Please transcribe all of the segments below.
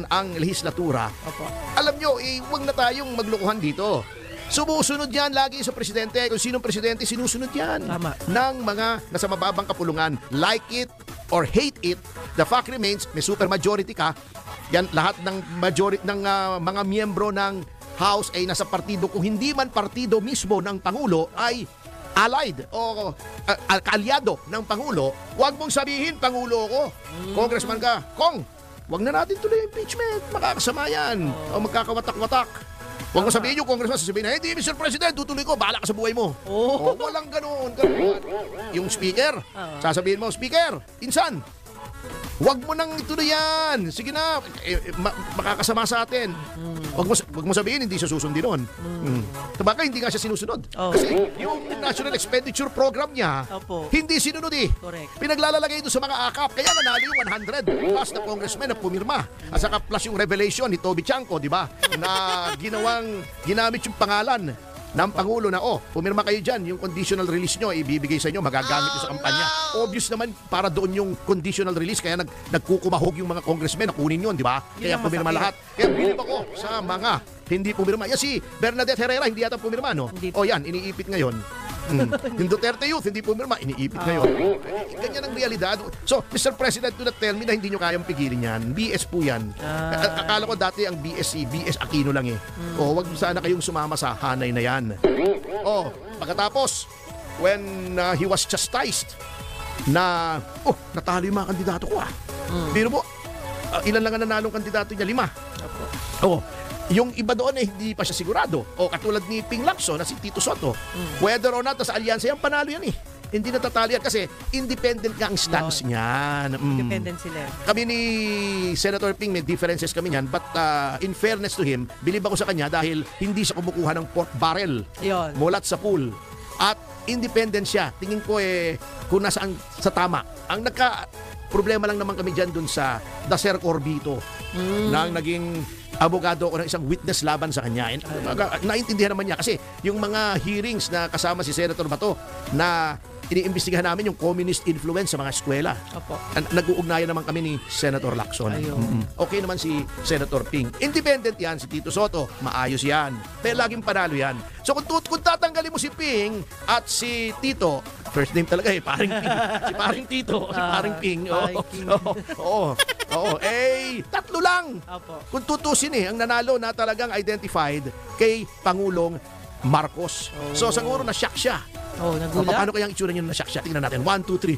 ang lehislatura. Opo. Alam nyo, huwag na tayong maglokohan dito. Sumusunod yan lagi sa presidente. Kung sinong presidente, sinusunod yan. Tama. Ng mga nasa mababang kapulungan. Like it or hate it, the fact remains, may super majority ka. Yan, lahat ng majority ng mga miyembro ng House ay nasa partido. Kung hindi man partido mismo ng Pangulo, ay allied o kaalyado ng Pangulo. Huwag mong sabihin, Pangulo ko. Congressman ka. Kong, huwag na natin tuloy impeachment. Makakasama yan. O magkakawatak-watak. Huwag mo sabihin yung congressman, sasabihin na, hindi, Mr. President, tutuloy ko, bahala ka sa buhay mo. O, walang ganun. Yung speaker, sasabihin mo, Speaker, insan, huwag mo nang ituloy yan. Sige na, makakasama sa atin. Huwag mo sabihin, hindi siya susundin nun. Tabaka, hindi nga siya sinusunod. Kasi yung National Expenditure Program niya, hindi sinunod eh. Correct. Pinaglalagay doon sa mga akap. Kaya nanalo yung 100 plus na congressman na pumirma. At saka plus yung revelation ni Toby Chanco, di ba? Na ginamit yung pangalan ng Pangulo na, pumirma kayo dyan, yung conditional release nyo, ibibigay sa inyo, magagamit nyo sa kampanya. Obvious naman, para doon yung conditional release, kaya nagkukumahog yung mga congressmen na kunin yun, di ba? Kaya pumirma lahat. Kaya bilib ako sa mga hindi pumirma. Yan si Bernadette Herrera, hindi yata pumirma, no? Yan, iniipit ngayon. Yung Duterte Youth, hindi pumirma, iniipit ngayon. Ganyan ang realidad. So, Mr. President, do not tell me na hindi nyo kayang pigilin yan. BS po yan. Akala ko dati ang BS Aquino lang eh. Wag sana kayong sumama sa hanay na yan. Pagkatapos, when he was chastised na, natalo yung mga kandidato ko Pero mo, ilan lang ang nanalong kandidato niya? 5. Yung iba doon ay hindi pa siya sigurado. Katulad ni Ping Lacson na si Tito Soto. Whether or not sa alyansa yan, panalo yan eh. Hindi natatalo yan kasi independent nga ang stance niyan. Independent sila. Kami ni Senator Ping, may differences kami niyan. But in fairness to him, bilib ako sa kanya dahil hindi siya kumukuha ng pork barrel mulat sa pool. At independent siya. Tingin ko kung nasaan sa tama. Ang problema lang naman kami dyan dun sa Dacer Corbito na naging abogado ko ng isang witness laban sa kanya. Naintindihan naman niya kasi yung mga hearings na kasama si Senator Bato na iniimbestigahan namin yung communist influence sa mga eskwela. Nag-uugnayan naman kami ni Senator Lacson. Okay naman si Senator Ping. Independent yan, si Tito Soto. Maayos yan. Pero laging panalo yan. So kung tatanggalin mo si Ping at si Tito, first name talaga paring Ping. Si paring Tito, si paring Ping. Tatlo lang. Kung tutusin ang nanalo na talagang identified kay Pangulong Marcos. So siguro na-shock siya. Nagulat. Paano kaya ang itsura niyo na-shock siya? Tingnan natin. 1, 2, 3.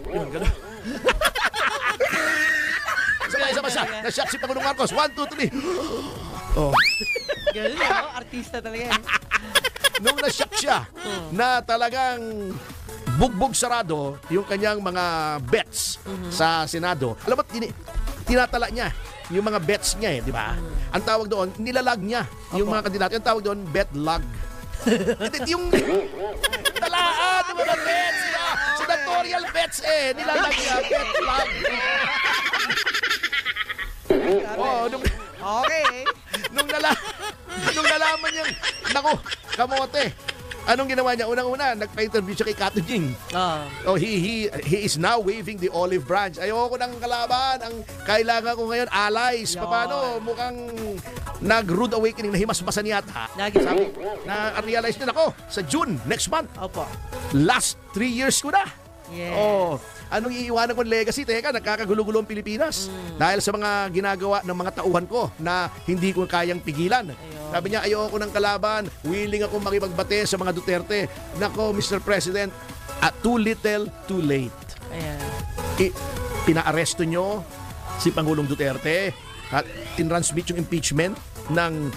Yun, gano'n. Sabay-sabay siya. Na-shock si Pangulong Marcos. 1, 2, 3. Ganun artista talaga yan. Nung na-shock siya na talagang bugbog sarado yung kanyang mga bets sa Senado. Alam mo, tinatala niya yung mga bets niya di ba? Ang tawag doon, nilalag niya yung mga kandidato. Ang tawag doon, bet lag. Yung talaan ng mga bets senatorial bets nilalag niya, bet lag. Nung nalaman niya, naku, kamote. Anong ginawa niya? Unang-una, nagpa-interview siya kay Kato Jing. He is now waving the olive branch. Ayoko ng kalaban. Ang kailangan ko ngayon, allies. Paano? Mukhang nag-rude awakening na himasmasan yata. Sabi, na-realize na ako sa June, next month. Last 3 years ko na. Anong iiwanan kong legacy? Teka, nagkakagulo-gulo ang Pilipinas. Dahil sa mga ginagawa ng mga tauhan ko na hindi ko kayang pigilan. Sabi niya, ayoko ng kalaban. Willing ako makipagbate sa mga Duterte. Nako, Mr. President, too little, too late. Pinaaresto nyo si Pangulong Duterte at tinransmit yung impeachment ng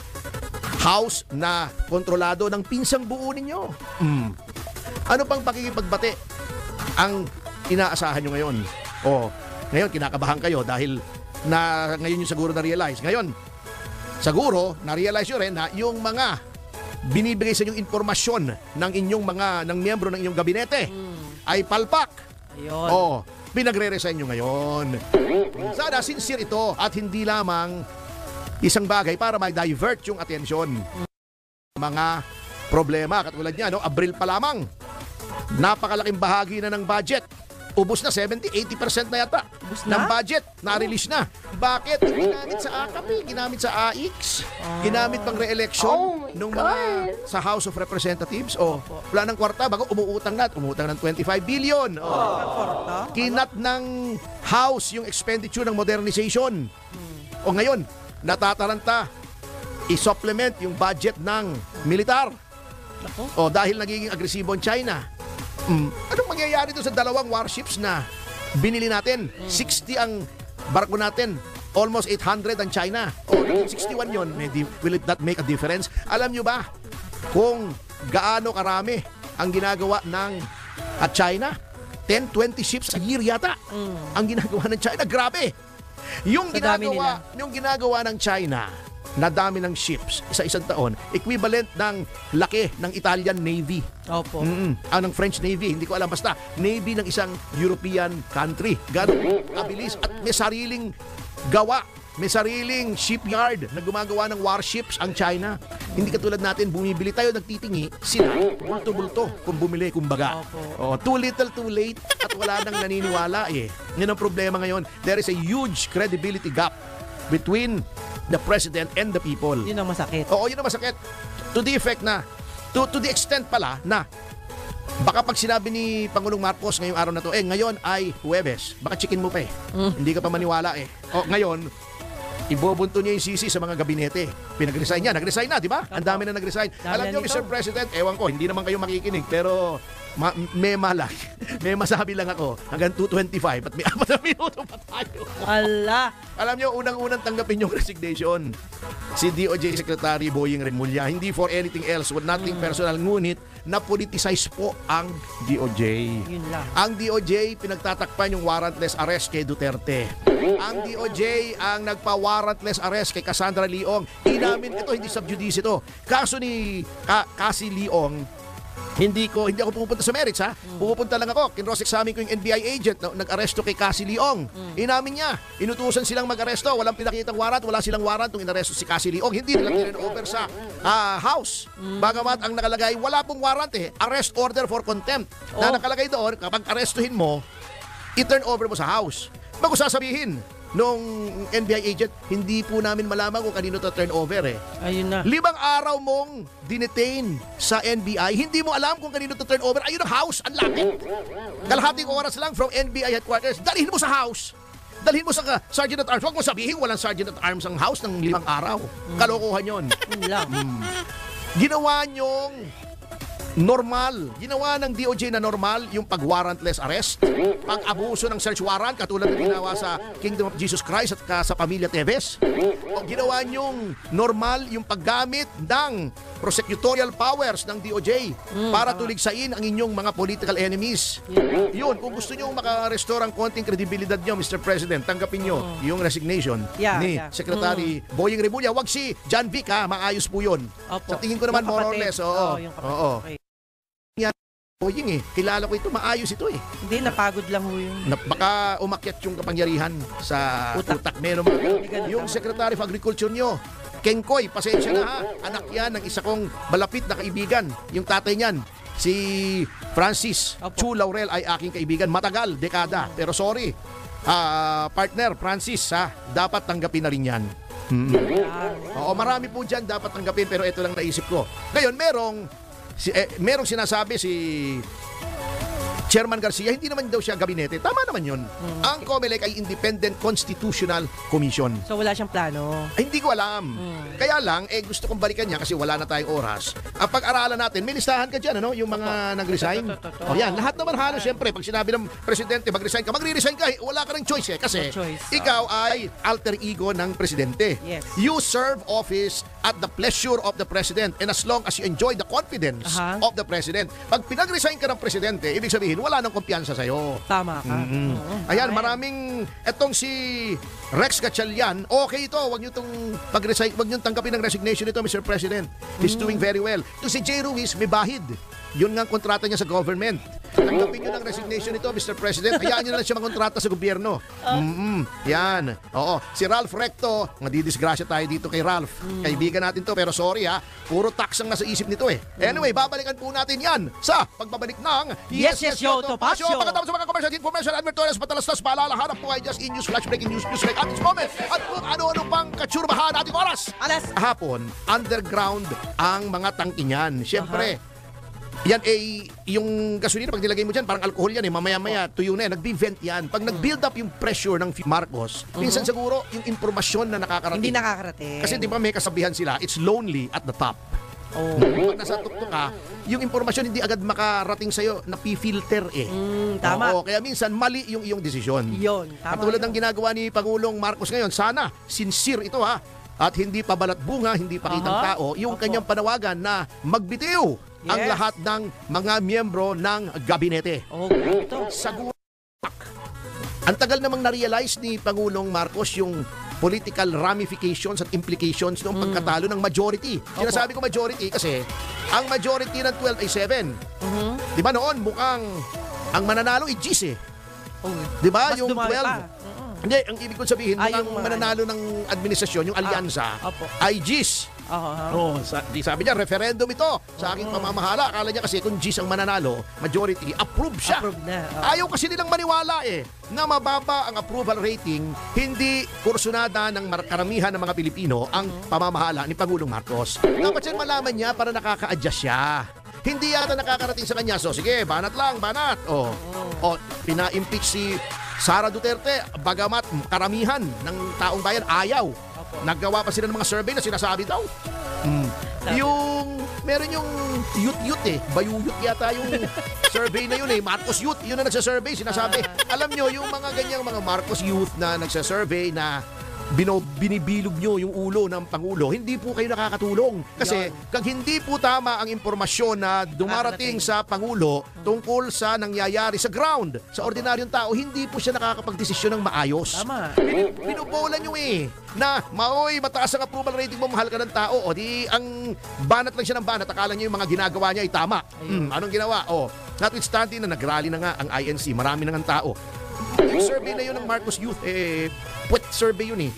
House na kontrolado ng pinsang buo ninyo. Ano pang pakikipagbate ang inaasahan nyo ngayon? Ngayon kinakabahan kayo dahil ngayon yung siguro na-realize. Ngayon, siguro na-realize nyo rin na yung mga binibigay sa inyong impormasyon ng miyembro ng inyong gabinete ay palpak. Pinagre-resign nyo ngayon. Sana sincere ito at hindi lamang isang bagay para ma-divert yung atensyon. Mga problema katulad niya, Abril pa lamang, napakalaking bahagi na ng budget ubos na 70-80% na yata Ubos ng na? budget na-release na. Bakit? Ginamit sa AKAP, ginamit sa AIX, ginamit pang re-election nung mga sa House of Representatives. Wala ng kwarta, bago umuutang ng 25 billion. Porta? Kinat ng House yung expenditure ng modernization. Ngayon, natataranta i-supplement yung budget ng militar. Nako. Dahil nagiging agresibo ang China. Anong mangyayari doon sa dalawang warships na binili natin? 60 ang barko natin. Almost 800 ang China. Naging 61 yun. Will it not make a difference? Alam nyo ba kung gaano karami ang ginagawa ng China? 10-20 ships a year yata ang ginagawa ng China. Grabe! Yung Sa dami ginagawa ng China na dami ng ships sa isang taon, equivalent ng laki ng Italian Navy. Opo. Ng French Navy, hindi ko alam, basta Navy ng isang European country. Ganon kabilis at may sariling gawa, may sariling shipyard na gumagawa ng warships ang China. Hindi katulad natin, bumibili tayo, nagtitingi, sila bulto-bulto kung bumili, kumbaga. Too little, too late, at wala nang naniniwala eh. Yan ang problema ngayon. There is a huge credibility gap between the president and the people. Yun ang masakit. Yun ang masakit. To the effect na, to the extent pala na, baka pag sinabi ni Pangulong Marcos ngayong araw na to, ngayon ay Huwebes, baka chicken mo pa eh. Hindi ka pa maniwala eh. Ngayon, ibobunto niya yung sisi sa mga gabinete. Pinag-resign niya. Nag-resign na, di ba? Ang dami na nag-resign. Alam niyo, Mr. President, ewan ko, hindi naman kayo makikinig, pero may malak. May masabi lang ako. Hanggang 2:25 at may 4 na minuto pa tayo. Ala! Alam niyo, unang-unang tanggapin yung resignation. Si DOJ Secretary Boying Remulla. Hindi for anything else, with nothing personal. Ngunit, na-politicize po ang DOJ. Yun lang. Ang DOJ, pinagtatakpan yung warrantless arrest kay Duterte. Ang DOJ ang nagpa-warrantless arrest kay Cassandra Leong. Inamin ito, hindi sub judice ito. Kaso ni Cassie Leong, hindi ako pumupunta sa merits ha. Pupunta lang ako. Kinross-examine ko yung NBI agent na nag-aresto kay Cassie Leong. Inamin niya. Inutusan silang mag-aresto. Walang pinakitang warrant. Wala silang warrant nung inaresto si Cassie Leong. Hindi nila turn-over sa house. Bagamat ang nakalagay, wala pong warrant eh. Arrest order for contempt. Na nakalagay doon, kapag arestuhin mo, i-turn over mo sa house. Bago sasabihin nung NBI agent, hindi po namin malaman kung kanino to turn over eh. Ayun na. 5 araw mong dinetain sa NBI, hindi mo alam kung kanino to turn over. Ayun ang house, ang lapit. Kalahating oras lang from NBI headquarters, dalhin mo sa house. Dalhin mo sa Sergeant at Arms. Huwag mo sabihin walang Sergeant at Arms ang house ng 5 araw. Kalokohan yun. Yun lang. Ginawa nyong normal. Ginawa ng DOJ na normal yung pag-warrantless arrest, pag-abuso ng search warrant katulad ng ginawa sa Kingdom of Jesus Christ at sa Pamilya Teves. Ginawa nyong normal yung paggamit ng prosecutorial powers ng DOJ para tuligsain ang inyong mga political enemies. Yun, kung gusto nyo maka-restore ang konting kredibilidad nyo, Mr. President, tanggapin nyo yung resignation ni Secretary Boying Remulla. Wag si John Vic ha, maayos po yun. Sa tingin ko naman more or less. Boying kilala ko ito, maayos ito eh. Hindi, napagod lang ho yun. Baka umakyat yung kapangyarihan sa utak. Meron yung Secretary of Agriculture nyo, Kengkoy, pasensya na ha. Anak yan ng isa kong malapit na kaibigan. Yung tatay niyan, si Francis Chu Laurel ay aking kaibigan. Matagal, dekada. Pero sorry, partner, Francis ha, dapat tanggapin na rin yan. Marami po dyan dapat tanggapin, pero ito lang naisip ko. Ngayon, merong sinasabi si Chairman Garcia, hindi naman daw siya gabinete. Tama naman yun. Ang COMELEC ay Independent Constitutional Commission. So wala siyang plano? Hindi ko alam. Kaya lang, gusto kong balikan niya kasi wala na tayong oras. Ang pag-aralan natin, may listahan ka dyan, yung mga nag-resign. Yan, lahat naman halos, siyempre, pag sinabi ng presidente, mag-resign ka, magre-resign ka, wala ka ng choice kasi ikaw ay alter ego ng presidente. Yes. You serve office at the pleasure of the president and as long as you enjoy the confidence of the president. Pag pinag-resign ka ng presidente, ibig sabihin, wala nang kumpiyansa sa'yo. Tama ka. Ayan, maraming, etong si Rex Gatchalian, okay ito, wag nyo tanggapin ng resignation nito, Mr. President. He's doing very well. Ito si Jay Ruiz, may bahid. Yun nga ang kontrata niya sa government. Tanggapin nyo ng resignation nito, Mr. President. Hayaan nyo na lang siya mangontrata sa gobyerno. Yan. Oo. Si Ralph Recto, nadidisgrasya tayo dito kay Ralph. Kaibigan natin to, pero sorry ha. Puro tax ang nasa isip nito eh. Anyway, babalikan po natin yan sa pagbabalik ng Yes, Yo, Topacio. Pagkatapos sa mga commercial information, advertorials, patalastas, paalala, hanap po ay just in news, flash breaking news like at this moment. At kung ano-ano pang katsurbahan ating oras. Alas. Hapon, underground ang mga tangki niyan. Siyempre, yan yung gasolina pag nilagay mo dyan, parang alcohol yan mamaya-maya tuyo na yan, nag-vent yan. Pag nag-build up yung pressure ng Marcos, minsan siguro yung impormasyon na nakakarating. Hindi nakakarating. Kasi di ba may kasabihan sila, it's lonely at the top. Oh. Pag nasa tuktok ka, yung impormasyon hindi agad makarating sa'yo, napifilter eh. Tama. Oo, kaya minsan mali yung iyong desisyon. Yun, tama. Katulad ng ginagawa ni Pangulong Marcos ngayon, sana sincere ito ha. At hindi pa balat bunga, hindi pa kitang tao, yung kanyang panawagan na magbitiw ang Yes. lahat ng mga miyembro ng gabinete. Oh, ito. Sagutak. Ang tagal namang na-realize ni Pangulong Marcos yung political ramifications at implications ng pagkatalo ng majority. Sinasabi ko majority kasi ang majority ng 12 ay 7. Di ba noon mukhang ang mananalo ay G's eh. Oh. Di ba? Mas Yung dumami 12. pa. Hindi, ang ibig kong sabihin, Yung mukhang mananalo ng administrasyon, yung alyansa, Opo. ay G's. Di sabi niya, referendum ito sa aking pamamahala. Akala niya kasi kung G's ang mananalo, majority, approve siya. Approve na. Ayaw kasi nilang maniwala na mababa ang approval rating, hindi kursunada ng karamihan ng mga Pilipino ang pamamahala ni Pangulong Marcos. Dapat siya malaman niya para nakaka-adjust siya. Hindi yata nakakarating sa kanya. So sige, banat lang, banat. Pina-impeach si Sara Duterte, bagamat karamihan ng taong bayan ayaw. Naggawa pa sila ng mga survey na sinasabi daw. Meron yung youth bayuyut yata yung survey na yun Marcos Youth, yun na nagsasurvey, sinasabi. Alam nyo, yung mga ganyang mga Marcos Youth na nagsasurvey na binibilog nyo yung ulo ng Pangulo, hindi po kayo nakakatulong. Kasi kag hindi po tama ang impormasyon na dumarating sa Pangulo tungkol sa nangyayari sa ground, sa ordinaryong tao, hindi po siya nakakapagdesisyon ng maayos. Tama. Binubolan nyo na mataas ang approval rating mo, mahal ka ng tao. O di, ang banat lang siya ng banat, akala nyo yung mga ginagawa niya ay tama. Anong ginawa? Notwithstanding na nag-rally na nga ang INC, marami na nga tao. Yung survey na yun ng Marcos Youth, puwet survey yun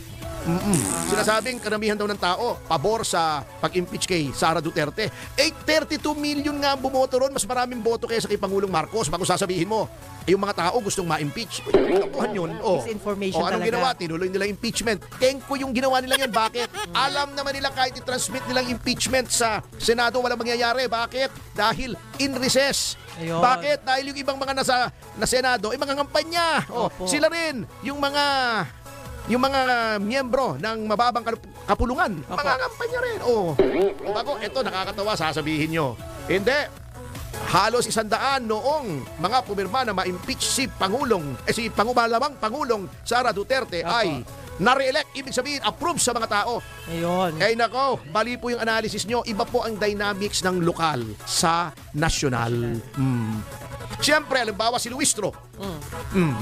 Sinasabing karamihan daw ng tao pabor sa pag-impeach kay Sara Duterte. 32 million nga ang bumoto ron, mas maraming boto kaysa kay Pangulong Marcos. Bago sasabihin mo, yung mga tao gustong ma-impeach. Kapuhan yun. Misinformation anong talaga. ginawa? Tinuloy nila impeachment. Kengko yung ginawa nila yan. Bakit? Alam naman nila kahit i-transmit nilang impeachment sa Senado, walang mangyayari. Bakit? Dahil in recess. Ayun. Bakit? Dahil yung ibang mga na Senado ay mga ngampanya. Sila rin, yung mga miyembro ng mababang kapulungan, mga kampanya rin. Bago, ito nakakatawa, sasabihin nyo. Hindi. Halos 100 noong mga pumirma na ma-impeach si Pangumalamang Pangulong Sara Duterte ay na-re-elect. Ibig sabihin, approve sa mga tao. Ayun. Nako, bali po yung analysis nyo. Iba po ang dynamics ng lokal sa nasyonal. Siyempre, halimbawa si Luistro,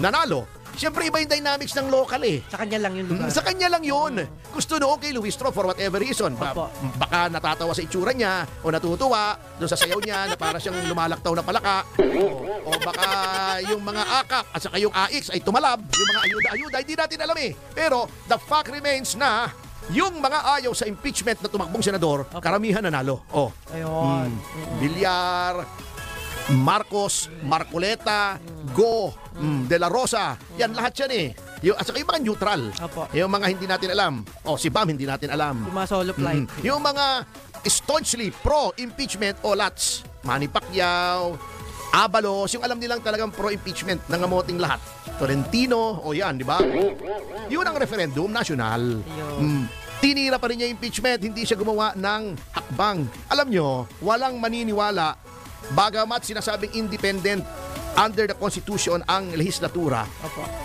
nanalo. Siyempre, iba yung dynamics ng local Sa kanya lang yun, diba? Sa kanya lang yun. Gusto noon kay Luistro for whatever reason. Baka natatawa sa itsura niya o natutuwa doon sa sayaw niya na para siyang lumalaktaw na palaka. O baka yung mga akak at saka yung AX ay tumalab. Yung mga ayuda-ayuda, hindi natin alam Pero the fact remains na yung mga ayaw sa impeachment na tumakbong senador, karamihan nanalo. Ayun. Villar, Marcos, Marcoleta, Go, De La Rosa. Yan lahat yan at saka yung mga neutral. Yung mga hindi natin alam. Si Bam hindi natin alam. Yung mga solo flight. Yung mga staunchly pro-impeachment lots. Manny Pacquiao, Abalos, yung alam nilang talagang pro-impeachment, nangamoting lahat. Tolentino, yan, di ba? Yun ang referendum national. Tinira pa rin niya impeachment, hindi siya gumawa ng hakbang. Alam nyo, walang maniniwala, bagamat sinasabing independent under the Constitution ang lehislatura.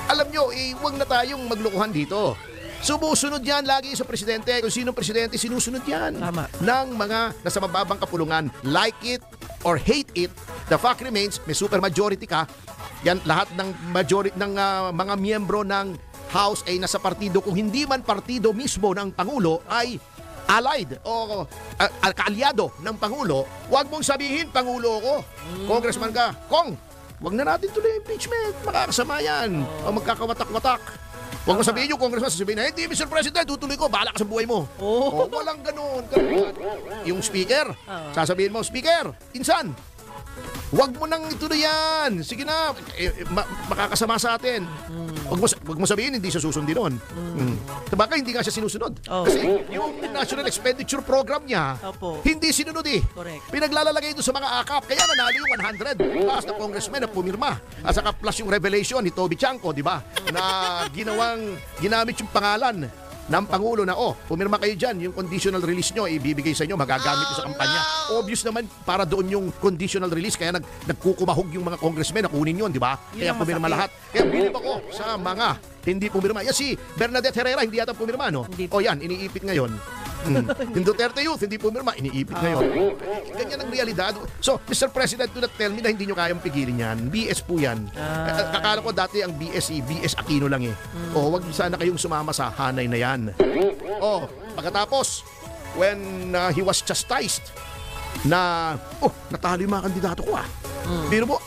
Alam nyo, huwag na tayong maglukuhan dito. Sumusunod yan lagi sa presidente. Kung sino presidente, sinusunod yan. Tama. Ng mga nasa mababang kapulungan. Like it or hate it, the fact remains, may supermajority ka. Yan, lahat ng majority ng mga miyembro ng House ay nasa partido. Kung hindi man partido mismo ng Pangulo, ay allied o kaalyado ng Pangulo. Huwag mong sabihin, Pangulo ko. Congressman ka. wag na natin tuloy impeachment. Makakasama yan. O magkakawatak-watak. Huwag mo sabihin yung congressman, sasabihin na, hindi, Mr. President, tutuloy ko, bahala ka sa buhay mo. O, walang ganun. Yung speaker, sasabihin mo, Speaker, insan, huwag mo nang ituloy yan. Sige na, makakasama sa atin. Huwag mo sabihin, hindi siya susundin nun. Baka hindi nga siya sinusunod. Kasi yung National Expenditure Program niya, hindi sinunod eh. Correct. Pinaglalagay doon sa mga akap. Kaya nanalo yung 100 plus na congressman na pumirma. At saka plus yung revelation ni Toby Chanco, di ba? Na ginamit yung pangalan ng Pangulo na, pumirma kayo dyan, yung conditional release nyo, ibibigay sa inyo, magagamit nyo sa kampanya. Obvious naman, para doon yung conditional release, kaya nagkukumahog yung mga congressmen na kunin yun, di ba? Kaya pumirma lahat. Kaya bilib ako sa mga hindi pumirma. Yan si Bernadette Herrera, hindi yata pumirma, no? O yan, iniipit ngayon. Yung Duterte Youth, hindi pumirma, iniipit ngayon. Ganyan ang realidad. So, Mr. President, do not tell me na hindi nyo kayang pigilin yan. BS po yan. Kakala ko dati ang BS Aquino lang eh. Wag sana kayong sumama sa hanay na yan. Pagkatapos, when he was chastised na, natalo yung mga kandidato ko Pero po,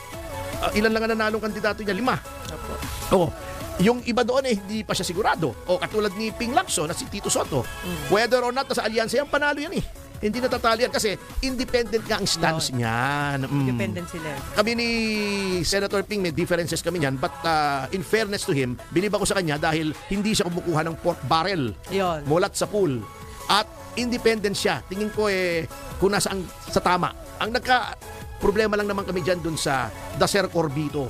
ilan lang ang nanalong kandidato niya? 5. Yung iba doon hindi pa siya sigurado. Katulad ni Ping Lacson na si Tito Soto. Whether or not nasa alyansa yan, panalo yan eh. Hindi natatalo yan kasi independent nga ang stance niyan. Independent sila. Kami ni Senator Ping, may differences kami niyan. But in fairness to him, bilib ako sa kanya dahil hindi siya kumukuha ng pork barrel mulat sa pool. At independent siya. Tingin ko kung nasaan sa tama. Ang problema lang naman kami dyan dun sa Dacer Corbito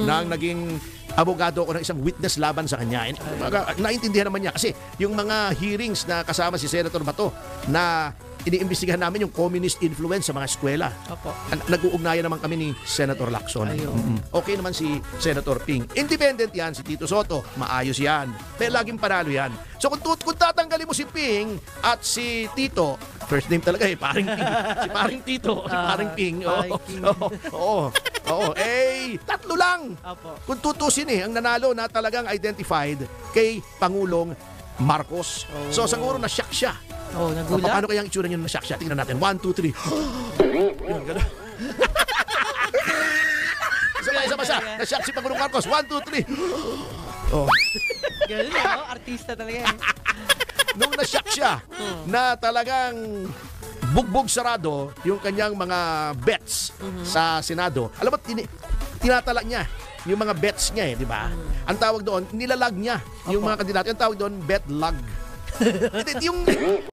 na naging abogado ko ng isang witness laban sa kanya. Naintindihan naman niya kasi yung mga hearings na kasama si Senator Bato na iniimbestigahan namin yung communist influence sa mga eskwela. Nag-uugnayan naman kami ni Senator Lacson. Okay naman si Senator Ping. Independent yan, si Tito Soto. Maayos yan. Pero laging panalo yan. So kung tatanggalin mo si Ping at si Tito, first name talaga paring Ping. Si paring Tito, si paring Ping. Tatlo lang. Kung tutusin ang nanalo na talagang identified kay Pangulong Marcos. So siguro na-shock siya. Nagulat? Paano kaya ang itsura niyo na-shock siya? Tingnan natin. 1, 2, 3. Yun, gano'n. Isa pa siya. Na-shock si Pangulong Marcos. 1, 2, 3. Galing, artista talaga yan. Nung na-shock siya na talagang bugbog sarado yung kanyang mga bets sa Senado. Alam mo, tinatala niya yung mga bets niya di ba? Ang tawag doon, nilalag niya yung mga kandidato. Ang tawag doon, bet lag. Yung